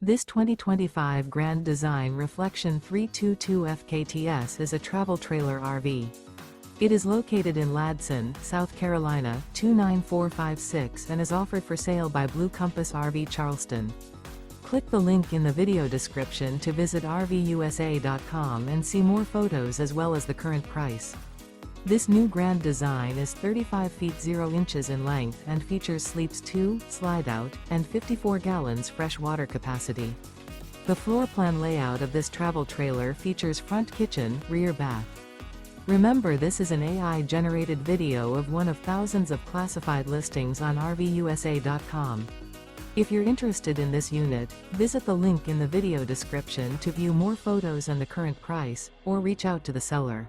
This 2025 Grand Design Reflection 322 FKTS is a travel trailer RV. It is located in Ladson, South Carolina, 29456 and is offered for sale by Blue Compass RV Charleston. Click the link in the video description to visit RVUSA.com and see more photos as well as the current price. This new Grand Design is 35 feet 0 inches in length and features sleeps 2, slide-out, and 54 gallons fresh water capacity. The floor plan layout of this travel trailer features front kitchen, rear bath. Remember, this is an AI-generated video of one of thousands of classified listings on RVUSA.com. If you're interested in this unit, visit the link in the video description to view more photos and the current price, or reach out to the seller.